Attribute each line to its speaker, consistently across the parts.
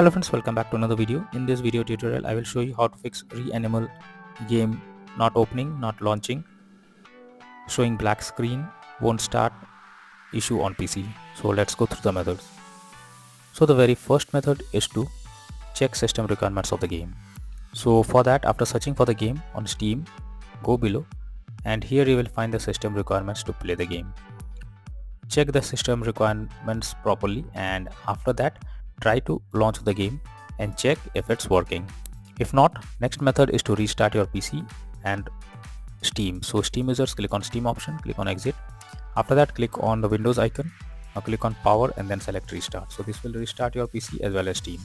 Speaker 1: Hello friends, welcome back to another video. In this video tutorial, I will show you how to fix REANIMAL game not opening, not launching, showing black screen, won't start issue on PC. So let's go through the methods. So the very first method is to check system requirements of the game. So for that, after searching for the game on Steam, go below and here you will find the system requirements to play the game. Check the system requirements properly and after that try to launch the game and check if it's working. If not, next method is to restart your PC and Steam. So Steam users, click on Steam option, click on exit. After that click on the Windows icon. Now click on power and then select restart. So this will restart your PC as well as Steam.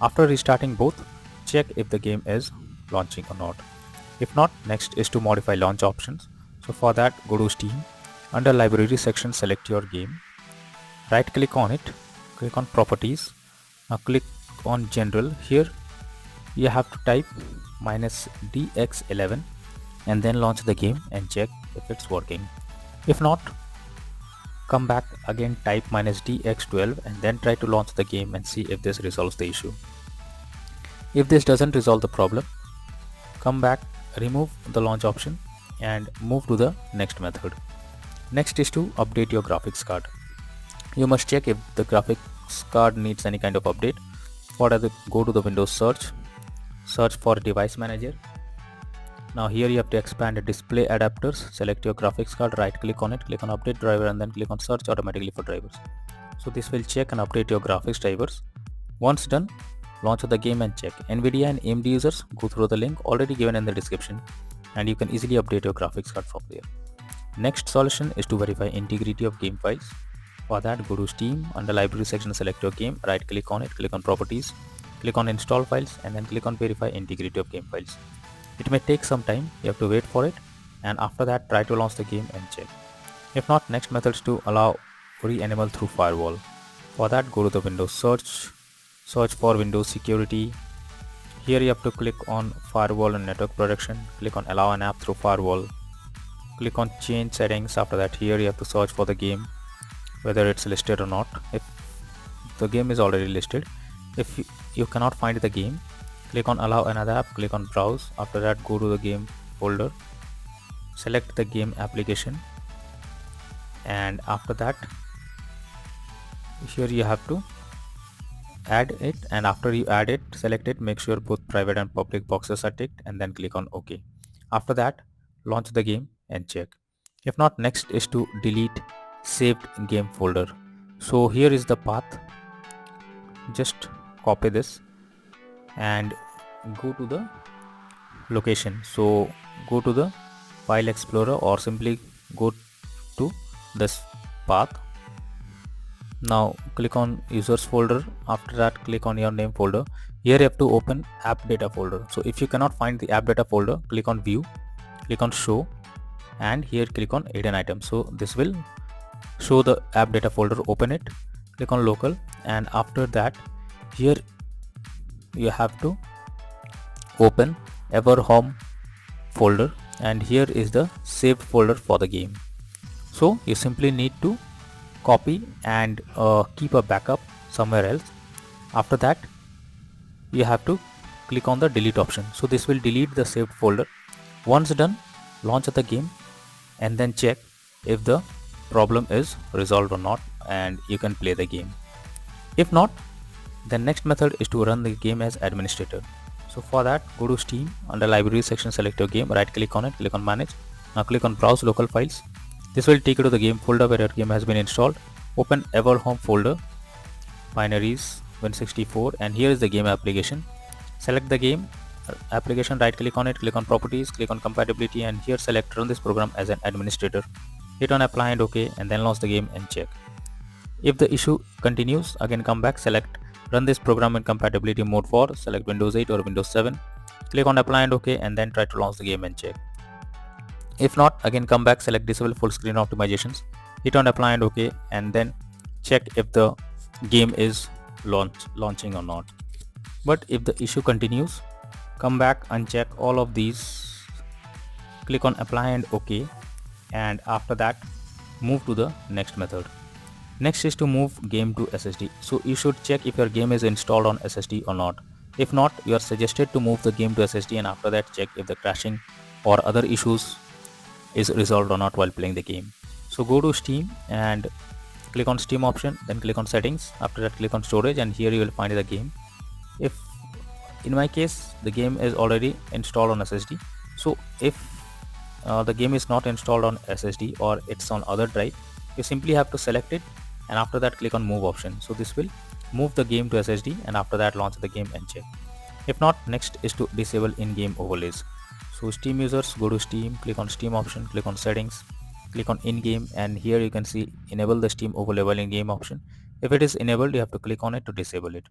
Speaker 1: After restarting both, check if the game is launching or not. If not, next is to modify launch options. So for that, go to Steam. Under library section, select your game. Right click on it, click on properties. Now click on general. Here you have to type -dx11 and then launch the game and check if it's working. If not, come back again, type -dx12 and then try to launch the game and see if this resolves the issue. If this doesn't resolve the problem, come back, remove the launch option and move to the next method. Next is to update your graphics card. You must check if the graphics card needs any kind of update. For that, go to the Windows search for device manager. Now here you have to expand the display adapters, select your graphics card, right click on it, click on update driver and then click on search automatically for drivers. So this will check and update your graphics drivers. Once done, launch the game and check. NVIDIA and AMD users, go through the link already given in the description and you can easily update your graphics card from there. Next solution is to verify integrity of game files. For that, go to Steam, under library section select your game, right click on it, click on properties, click on install files and then click on verify integrity of game files. It may take some time, you have to wait for it and after that try to launch the game and check. If not, next method is to allow REANIMAL through Firewall. For that, go to the Windows search for Windows security. Here you have to click on Firewall and network protection, click on allow an app through Firewall. Click on change settings. After that, here you have to search for the game, whether it's listed or not. If the game is already listed, if you cannot find the game, click on allow another app, click on browse. After that, go to the game folder, select the game application and after that here you have to add it and after you add it, select it, make sure both private and public boxes are ticked and then click on OK. After that, launch the game and check. If not, next is to delete saved game folder. So here is the path. Just copy this and go to the location. So go to the file explorer or simply go to this path. Now click on users folder. After that, click on your name folder. Here you have to open app data folder. So if you cannot find the app data folder, click on view, click on show and here click on add an item. So this will show the app data folder, open it, click on local and after that here you have to open ever home folder and here is the saved folder for the game. So you simply need to copy and keep a backup somewhere else. After that you have to click on the delete option. So this will delete the saved folder. Once done, launch the game and then check if the problem is resolved or not and you can play the game. If not, the next method is to run the game as administrator. So for that, go to Steam, under library section select your game, right click on it, click on manage. Now click on browse local files. This will take you to the game folder where your game has been installed. Open ever home folder, binaries Win64 and here is the game application. Select the game application, right click on it, click on properties, click on compatibility and here select run this program as an administrator. Hit on apply and OK and then launch the game and check. If the issue continues, again come back, select run this program in compatibility mode for, select Windows 8 or Windows 7, click on apply and OK and then try to launch the game and check. If not, again come back, select disable full screen optimizations, hit on apply and OK and then check if the game is launching or not. But if the issue continues, come back, uncheck all of these, click on apply and OK and after that move to the next method. Next is to move game to SSD. So you should check if your game is installed on SSD or not. If not, you are suggested to move the game to SSD, and after that check if the crashing or other issues is resolved or not while playing the game. So go to Steam and click on Steam option, then click on settings. After that click on storage, and here you will find the game. If in my case the game is already installed on SSD, so if the game is not installed on SSD or it's on other drive, you simply have to select it, and after that click on move option. So this will move the game to SSD, and after that launch the game and check. If not, next is to disable in-game overlays. So Steam users, go to Steam, click on Steam option, click on settings, click on in-game, and here you can see enable the Steam overlay while in-game option. If it is enabled, you have to click on it to disable it.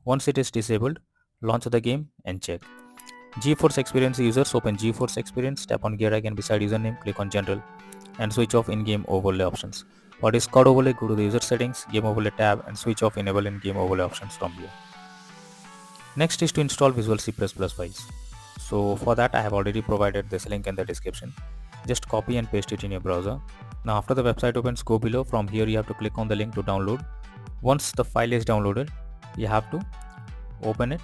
Speaker 1: Once it is disabled, launch the game and check. GeForce Experience users, open GeForce Experience, tap on gear icon beside username, click on general, and switch off in-game overlay options. For Discord overlay, go to the user settings, game overlay tab, and switch off enable in-game overlay options from here. Next is to install Visual C++ files. So for that I have already provided this link in the description. Just copy and paste it in your browser. Now after the website opens, go below. From here you have to click on the link to download. Once the file is downloaded, you have to open it,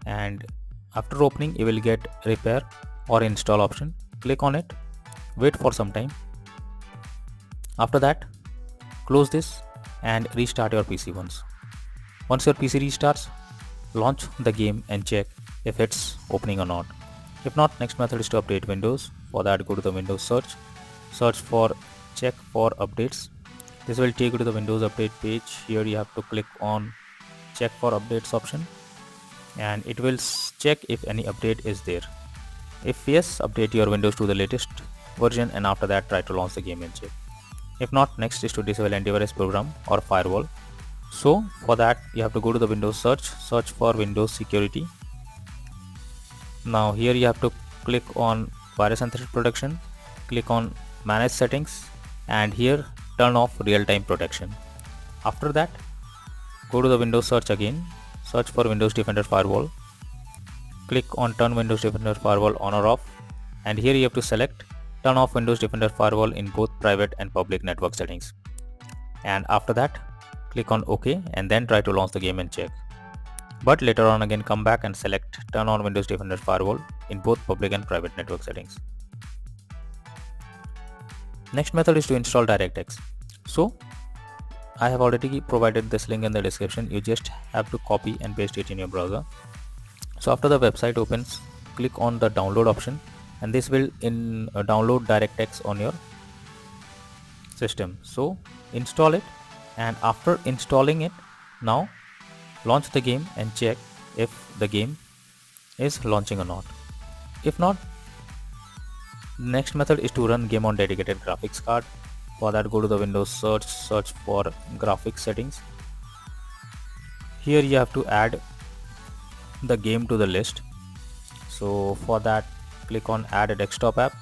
Speaker 1: and after opening you will get repair or install option. Click on it, wait for some time. After that close this and restart your PC once. Once your PC restarts, launch the game and check if it's opening or not. If not, next method is to update Windows. For that go to the Windows search for check for updates. This will take you to the Windows update page. Here you have to click on check for updates option, and it will check if any update is there. If yes, update your Windows to the latest version, and after that try to launch the game and check. If not, next is to disable antivirus program or firewall. So for that you have to go to the Windows search for Windows security. Now here you have to click on virus and threat protection, click on manage settings, and here turn off real-time protection. After that go to the Windows search again, search for Windows Defender Firewall, click on turn Windows Defender Firewall on or off, and here you have to select turn off Windows Defender Firewall in both private and public network settings, and after that click on OK, and then try to launch the game and check. But later on again come back and select turn on Windows Defender Firewall in both public and private network settings. Next method is to install DirectX. So I have already provided this link in the description. You just have to copy and paste it in your browser. So after the website opens, click on the download option, and this will download DirectX on your system. So install it, and after installing it, now launch the game and check if the game is launching or not. If not, next method is to run game on dedicated graphics card. For that go to the Windows search for graphics settings. Here you have to add the game to the list. So for that click on add a desktop app.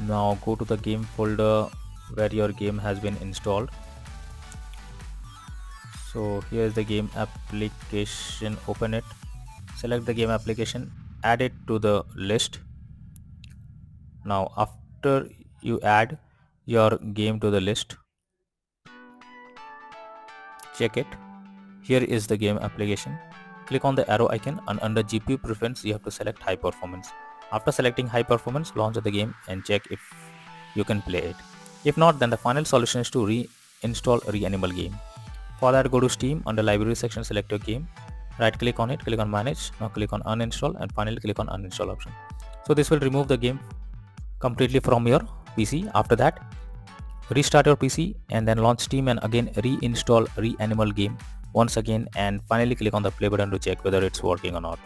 Speaker 1: Now go to the game folder where your game has been installed. So here is the game application, open it, select the game application, add it to the list. Now after you add your game to the list, check it. Here is the game application. Click on the arrow icon, and under GPU preference you have to select high performance. After selecting high performance, launch the game and check if you can play it. If not, then the final solution is to reinstall REANIMAL game. For that go to Steam, under library section select your game, right click on it, click on manage, now click on uninstall, and finally click on uninstall option. So this will remove the game completely from your PC. After that restart your PC and then launch Steam and again reinstall REANIMAL game once again, and finally click on the play button to check whether it's working or not.